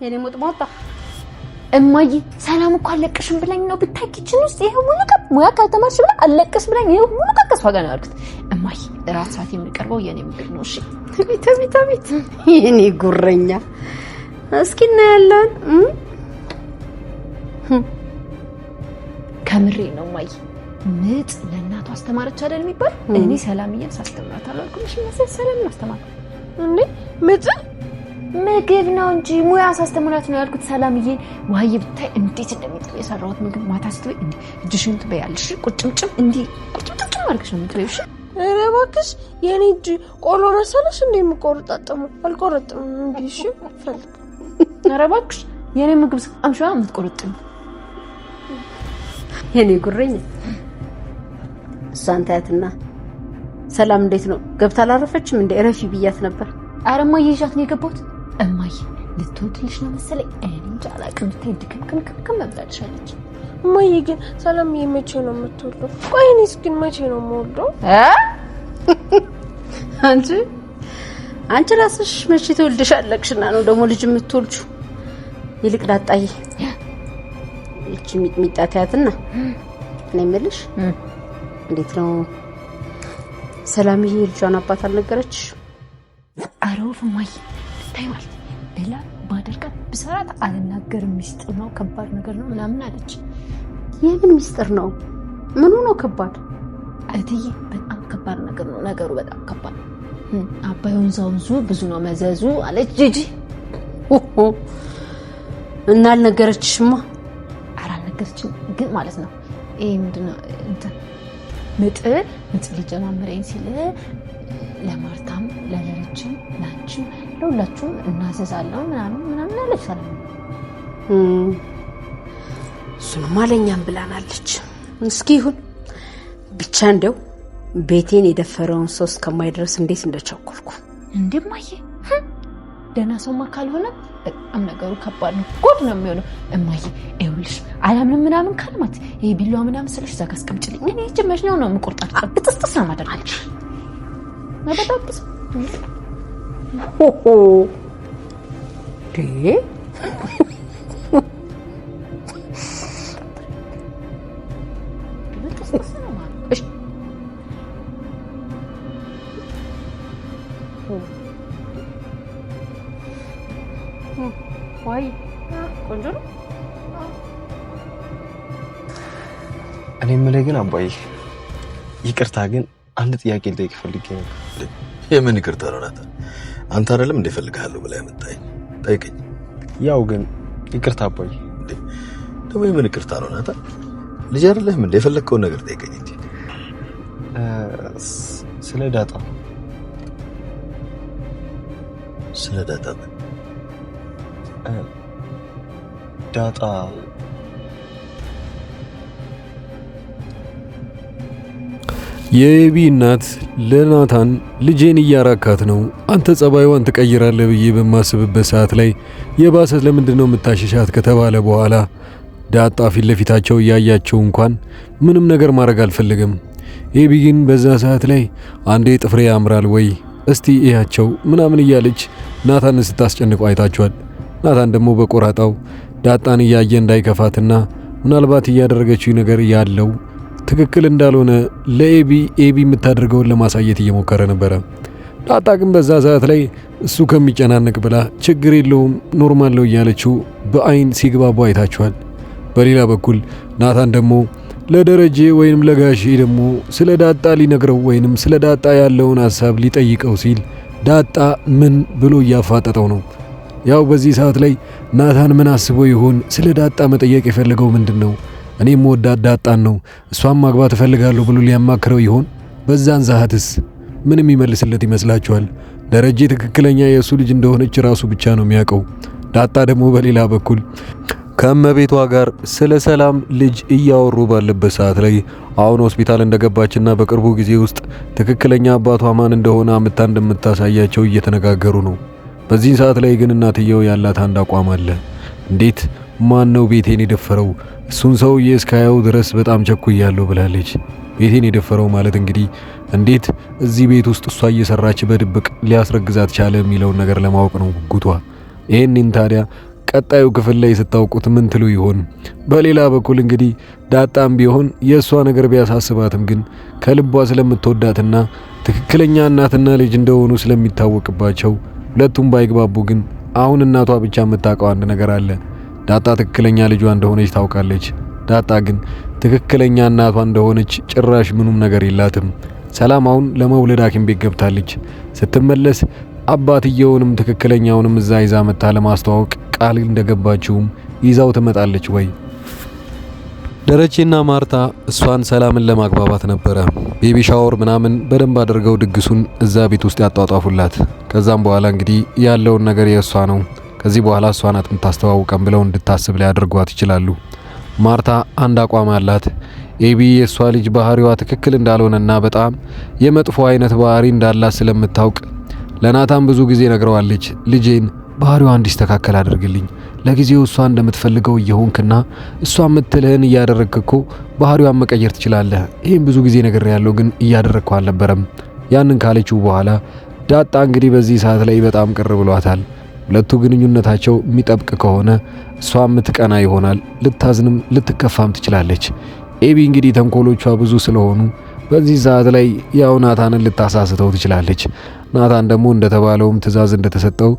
የኔ ሞጥሞጣ እማዬ ሰላም እኮ አለቅሽም ብለኝ ነው ብታይ ኪችን ውስጥ ይሄው ሙሉ ቀን ሙያ ካልተማርሽ ብላ አለቅሽ ብለኝ ይሄው ሙሉ ቀን ከሷ ጋር ነው ያልኩት። እማዬ እራት ሰዓት የሚቀርበው የኔ ምግብ ነው። እሺ ቤት የኔ ጉረኛ እስኪ እናያለን። ከምሬ ነው እማዬ ምጥ ለእናቷ አስተማረች አይደል የሚባል እኔ ሰላምዬን ሳስተምራት አላልኩልሽ? ሰላም አስተማር እንዴ ምጥ ምግብ ነው እንጂ ሙያ ሳስተምራት ነው ያልኩት። ሰላምዬን ዋይ ብታይ እንዴት እንደሚጥል የሰራሁት ምግብ ማታ ስትበይ እንዴ እጅሽን ትበያለሽ። ቁጭምጭም እንዴ ቁጭምጭም አድርገሽ ነው የምትበይው። እሺ ኧረ እባክሽ የኔ እጅ ቆሎ መሰለሽ እንዴ የምቆርጣጠሙ አልቆረጥም እንዴ። እሺ ፈልግ ኧረ እባክሽ የኔ ምግብ አምሻ የምትቆርጥም የኔ ጉረኛ እሷን ታያትና ሰላም እንዴት ነው ገብታ አላረፈችም እንዴ? እረፊ ብያት ነበር። ኧረ እማዬ ይዣት ነው የገባሁት። እማዬ ልትወድልሽ ነው መሰለኝ እኔ እንጃ አላውቅም። ብታይ ድክምክም መብላለሻለች። እማዬ ግን ሰላምዬ መቼ ነው የምትወልደው? ቆይ እኔስ ግን መቼ ነው የምወልደው? አንቺ ራስሽ መቼ ትወልደሻለሽና ነው ደግሞ ልጅ የምትወልጂው? ይልቅ ዳጣዬ እቺ ሚጥሚጣ ታያትና እኔ የምልሽ እንዴት ነው ሰላምዬ ልጇን አባት አልነገረችሽ? አረው እማዬ ብታይ ማለት ሌላ ባደርጋት ብሰራት አልናገርም ሚስጥር ነው ከባድ ነገር ነው ምናምን አለች። የምን ሚስጥር ነው? ምኑ ነው ከባድ? እትዬ በጣም ከባድ ነገር ነው ነገሩ በጣም ከባድ ነው። አባዩን ዛውዙ ብዙ ነው መዘዙ አለች ጂጂ። እና አልነገረችሽማ? ኧረ አልነገረችም ግን ማለት ነው ይሄ ምንድነው እንትን ምጥ ሊጀማምረኝ ሲል ለማርታም ለሌሎችም ላንቺም ለሁላችሁም እናዘዛለን ምናምን አለች ሰላም። እሱንማ ለእኛም ብላናለች። እስኪ ይሁን ብቻ እንደው ቤቴን የደፈረውን ሰው እስከማይደርስ እንዴት እንደቸኮልኩ እንደማየ ደህና ሰውማ ካልሆነ በጣም ነገሩ ከባድ ነው። ጎድ ነው የሚሆነው። እማዬ ይኸውልሽ አላምንም ምናምን ካልማት ይሄ ቢላዋ ምናምን ስለሽ እዛ ጋር አስቀምጪልኝ። እኔ ጀመሽ ነው የምቆርጣት ብጥስጥስ ነው ማደርጋለች መበጣጥስ ሆሆ ዴ ወይ ቆንጆ ነው። እኔ የምልህ ግን አባዬ ይቅርታ ግን አንድ ጥያቄ ልጠይቅ ፈልጌ ነበር። የምን ይቅርታ ነው ናታ? አንተ አይደለም እንደ ፈልጋለሁ ብላ ያመጣኝ ጠይቀኝ። ያው ግን ይቅርታ አባዬ ደግሞ የምን ይቅርታ ነው ናታ? ልጅ አይደለህም እንደ የፈለግከውን ነገር ጠይቀኝ እንጂ ስለ ዳጣ ዳጣ የኤቢ እናት ለናታን ልጄን እያራካት ነው አንተ ጸባይዋን ትቀይራለህ ብዬ በማስብበት ሰዓት ላይ የባሰ ለምንድነው የምታሽሻት ከተባለ በኋላ ዳጣ ፊት ለፊታቸው እያያቸው እንኳን ምንም ነገር ማድረግ አልፈልግም። ኤቢ ግን በዛ ሰዓት ላይ አንዴ ጥፍሬ ያምራል ወይ እስቲ እያቸው ምናምን እያለች ናታንን ስታስጨንቀው አይታችኋል። ናታን ደግሞ በቆራጣው ዳጣን እያየ እንዳይከፋትና ምናልባት እያደረገችው ነገር ያለው ትክክል እንዳልሆነ ለኤቢ የምታደርገውን ለማሳየት እየሞከረ ነበረ። ዳጣ ግን በዛ ሰዓት ላይ እሱ ከሚጨናነቅ ብላ ችግር የለውም ኖርማል ነው እያለችው በአይን ሲግባቡ አይታችኋል። በሌላ በኩል ናታን ደግሞ ለደረጀ ወይንም ለጋሼ ደግሞ ስለ ዳጣ ሊነግረው ወይንም ስለ ዳጣ ያለውን ሐሳብ ሊጠይቀው ሲል ዳጣ ምን ብሎ እያፋጠጠው ነው። ያው በዚህ ሰዓት ላይ ናታን ምን አስቦ ይሆን ስለ ዳጣ መጠየቅ የፈለገው ምንድነው? እኔም ወዳት ዳጣን ነው እሷን ማግባት እፈልጋለሁ ብሎ ሊያማክረው ይሆን? በዛን ሰዓትስ ምንም ይመልስለት ይመስላችኋል? ደረጀ ትክክለኛ የእሱ ልጅ እንደሆነች ራሱ ብቻ ነው የሚያውቀው። ዳጣ ደግሞ በሌላ በኩል ከመቤቷ ጋር ስለ ሰላም ልጅ እያወሩ ባለበት ሰዓት ላይ አሁን ሆስፒታል እንደገባችና በቅርቡ ጊዜ ውስጥ ትክክለኛ አባቷ ማን እንደሆነ አምታ እንደምታሳያቸው እየተነጋገሩ ነው። በዚህ ሰዓት ላይ ግን እናትየው ያላት አንድ አቋም አለ። እንዴት ማን ነው ቤቴን የደፈረው? እሱን ሰውዬ እስካየው ድረስ በጣም ቸኩያለሁ ብላለች። ቤቴን የደፈረው ማለት እንግዲህ እንዴት እዚህ ቤት ውስጥ እሷ እየሰራች በድብቅ ሊያስረግዛት ቻለ የሚለውን ነገር ለማወቅ ነው ጉጉቷ። ይሄንን ታዲያ ቀጣዩ ክፍል ላይ ስታውቁት ምን ትሉ ይሆን? በሌላ በኩል እንግዲህ ዳጣም ቢሆን የእሷ ነገር ቢያሳስባትም ግን ከልቧ ስለምትወዳትና ትክክለኛ እናትና ልጅ እንደሆኑ ስለሚታወቅባቸው ሁለቱም ባይግባቡ ግን አሁን እናቷ ብቻ የምታውቀው አንድ ነገር አለ። ዳጣ ትክክለኛ ልጇ እንደሆነች ታውቃለች። ዳጣ ግን ትክክለኛ እናቷ እንደሆነች ጭራሽ ምንም ነገር የላትም። ሰላም አሁን ለመውለድ ሐኪም ቤት ገብታለች። ስትመለስ አባትየውንም ትክክለኛውንም እዛ ይዛ መታ ለማስተዋወቅ ቃል እንደገባችውም ይዛው ትመጣለች ወይ? ደረጀና ማርታ እሷን ሰላምን ለማግባባት ነበረ ቤቢ ሻወር ምናምን በደንብ አድርገው ድግሱን እዛ ቤት ውስጥ ያጧጧፉላት። ከዛም በኋላ እንግዲህ ያለውን ነገር የእሷ ነው፣ ከዚህ በኋላ እሷ ናት የምታስተዋውቀን ብለው እንድታስብ ሊያደርጓት ይችላሉ። ማርታ አንድ አቋም አላት። ኤቢ የእሷ ልጅ ባህሪዋ ትክክል እንዳልሆነና በጣም የመጥፎ አይነት ባህሪ እንዳላት ስለምታውቅ ለናታን ብዙ ጊዜ ነግረዋለች። ልጄን ባህሪዋ እንዲስተካከል አድርግልኝ፣ ለጊዜው እሷ እንደምትፈልገው እየሆንክና እሷ የምትልህን እያደረግክ እኮ ባህሪዋን መቀየር ትችላለህ። ይህም ብዙ ጊዜ ነገር ያለው ግን እያደረግከው አልነበረም። ያንን ካለችው በኋላ ዳጣ እንግዲህ በዚህ ሰዓት ላይ በጣም ቅር ብሏታል። ሁለቱ ግንኙነታቸው የሚጠብቅ ከሆነ እሷ የምትቀና ይሆናል፣ ልታዝንም ልትከፋም ትችላለች። ኤቢ እንግዲህ ተንኮሎቿ ብዙ ስለሆኑ በዚህ ሰዓት ላይ ያው ናታንን ልታሳስተው ትችላለች። ናታን ደግሞ እንደተባለውም ትዕዛዝ እንደተሰጠው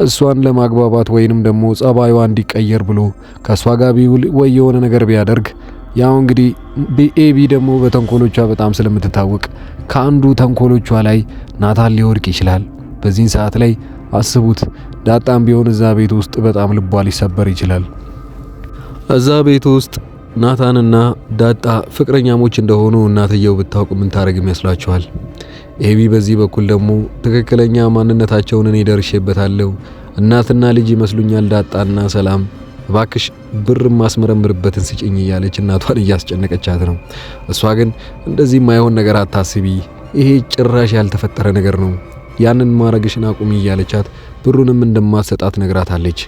እሷን ለማግባባት ወይንም ደግሞ ጸባይዋ እንዲቀየር ብሎ ከሷ ጋር ቢውል ወይ የሆነ ነገር ቢያደርግ ያው እንግዲህ ኤቢ ደግሞ በተንኮሎቿ በጣም ስለምትታወቅ ከአንዱ ተንኮሎቿ ላይ ናታን ሊወድቅ ይችላል። በዚህ ሰዓት ላይ አስቡት፣ ዳጣም ቢሆን እዛ ቤት ውስጥ በጣም ልቧ ሊሰበር ይችላል። እዛ ቤት ውስጥ ናታንና ዳጣ ፍቅረኛሞች እንደሆኑ እናትየው ብታውቅ ምን ታረግ ይመስላችኋል? ኤቢ በዚህ በኩል ደግሞ ትክክለኛ ማንነታቸውን እኔ ደርሼበታለሁ፣ እናትና ልጅ ይመስሉኛል ዳጣና ሰላም፣ እባክሽ ብር ማስመረምርበትን ስጭኝ እያለች እናቷን እያስጨነቀቻት ነው። እሷ ግን እንደዚህ የማይሆን ነገር አታስቢ፣ ይሄ ጭራሽ ያልተፈጠረ ነገር ነው፣ ያንን ማረግሽን አቁሚ እያለቻት ብሩንም እንደማትሰጣት ነግራታለች።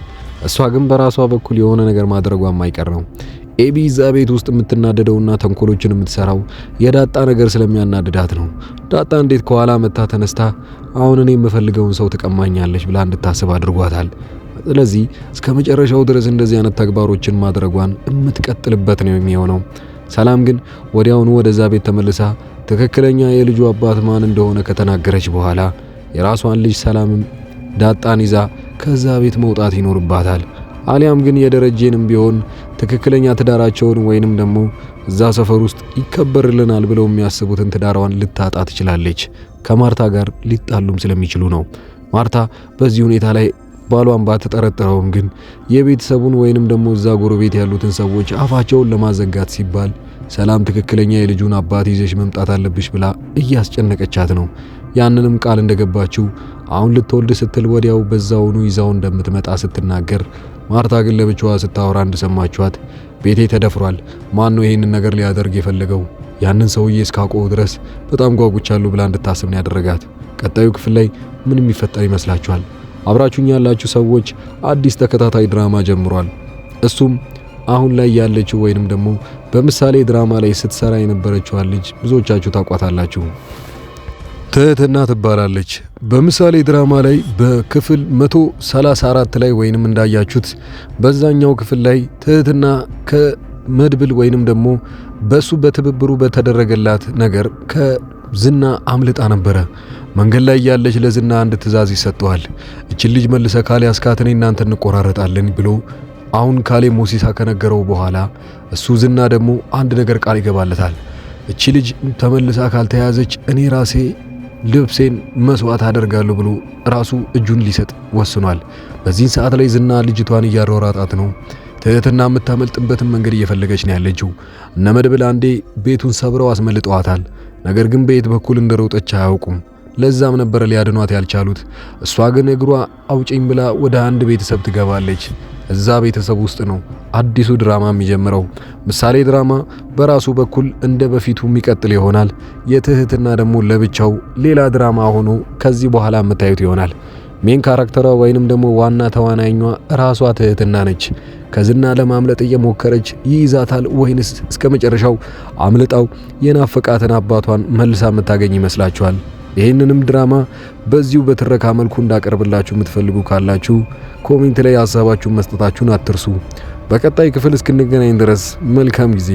እሷ ግን በራሷ በኩል የሆነ ነገር ማድረጓ የማይቀር ነው። ኤቢ እዛ ቤት ውስጥ የምትናደደውና ተንኮሎችን የምትሰራው የዳጣ ነገር ስለሚያናድዳት ነው። ዳጣ እንዴት ከኋላ መታ ተነስታ አሁን እኔ የምፈልገውን ሰው ትቀማኛለች ብላ እንድታስብ አድርጓታል። ስለዚህ እስከ መጨረሻው ድረስ እንደዚህ አይነት ተግባሮችን ማድረጓን የምትቀጥልበት ነው የሚሆነው። ሰላም ግን ወዲያውኑ ወደዛ ቤት ተመልሳ ትክክለኛ የልጁ አባት ማን እንደሆነ ከተናገረች በኋላ የራሷን ልጅ ሰላምም ዳጣን ይዛ ከዛ ቤት መውጣት ይኖርባታል። አሊያም ግን የደረጀንም ቢሆን ትክክለኛ ትዳራቸውን ወይንም ደግሞ እዛ ሰፈር ውስጥ ይከበርልናል ብለው የሚያስቡትን ትዳሯን ልታጣ ትችላለች። ከማርታ ጋር ሊጣሉም ስለሚችሉ ነው። ማርታ በዚህ ሁኔታ ላይ ባሏን ባትጠረጥረውም ግን የቤተሰቡን ወይንም ደግሞ እዛ ጎረቤት ያሉትን ሰዎች አፋቸውን ለማዘጋት ሲባል ሰላም ትክክለኛ የልጁን አባት ይዘሽ መምጣት አለብሽ ብላ እያስጨነቀቻት ነው። ያንንም ቃል እንደገባችው አሁን ልትወልድ ስትል ወዲያው በዛውኑ ይዛው እንደምትመጣ ስትናገር ማርታ ግን ለብቻዋ ስታወራ እንደሰማችኋት ቤቴ ተደፍሯል፣ ማን ነው ይሄንን ነገር ሊያደርግ የፈለገው? ያንን ሰውዬ እስካቆው ድረስ በጣም ጓጉቻለሁ ብላ እንድታስብ ነው ያደረጋት። ቀጣዩ ክፍል ላይ ምን የሚፈጠር ይመስላችኋል? አብራችሁኝ ያላችሁ ሰዎች አዲስ ተከታታይ ድራማ ጀምሯል። እሱም አሁን ላይ ያለችው ወይንም ደግሞ በምሳሌ ድራማ ላይ ስትሰራ የነበረችው ልጅ ብዙዎቻችሁ ታቋታላችሁ። ትህትና ትባላለች። በምሳሌ ድራማ ላይ በክፍል 134 ላይ ወይንም እንዳያችሁት በዛኛው ክፍል ላይ ትህትና ከመድብል ወይንም ደግሞ በሱ በትብብሩ በተደረገላት ነገር ከዝና አምልጣ ነበረ። መንገድ ላይ ያለች ለዝና አንድ ትዕዛዝ ይሰጠዋል። እቺን ልጅ መልሰ ካሌ አስካትኔ እናንተ እንቆራረጣለን ብሎ አሁን ካሌ ሞሲሳ ከነገረው በኋላ እሱ ዝና ደግሞ አንድ ነገር ቃል ይገባለታል። እቺ ልጅ ተመልሳ ካልተያዘች እኔ ራሴ ልብሴን መስዋዕት አደርጋለሁ ብሎ ራሱ እጁን ሊሰጥ ወስኗል። በዚህ ሰዓት ላይ ዝና ልጅቷን እያሯሯጣት ነው። ትህትና የምታመልጥበትን መንገድ እየፈለገች ነው ያለችው። እነ መድብል አንዴ ቤቱን ሰብረው አስመልጠዋታል። ነገር ግን በየት በኩል እንደሮጠች አያውቁም። ለዛም ነበር ሊያድኗት ያልቻሉት። እሷ ግን እግሯ አውጪኝ ብላ ወደ አንድ ቤተሰብ ትገባለች። እዛ ቤተሰብ ውስጥ ነው አዲሱ ድራማ የሚጀምረው። ምሳሌ ድራማ በራሱ በኩል እንደ በፊቱ የሚቀጥል ይሆናል። የትህትና ደግሞ ለብቻው ሌላ ድራማ ሆኖ ከዚህ በኋላ የምታዩት ይሆናል። ሜን ካራክተሯ ወይንም ደግሞ ዋና ተዋናይኛ ራሷ ትህትና ነች። ከዝና ለማምለጥ እየሞከረች ይይዛታል ወይንስ እስከ መጨረሻው አምልጣው የናፈቃትን አባቷን መልሳ የምታገኝ ይመስላችኋል? ይህንንም ድራማ በዚሁ በትረካ መልኩ እንዳቀርብላችሁ የምትፈልጉ ካላችሁ ኮሜንት ላይ ሀሳባችሁን መስጠታችሁን አትርሱ። በቀጣይ ክፍል እስክንገናኝ ድረስ መልካም ጊዜ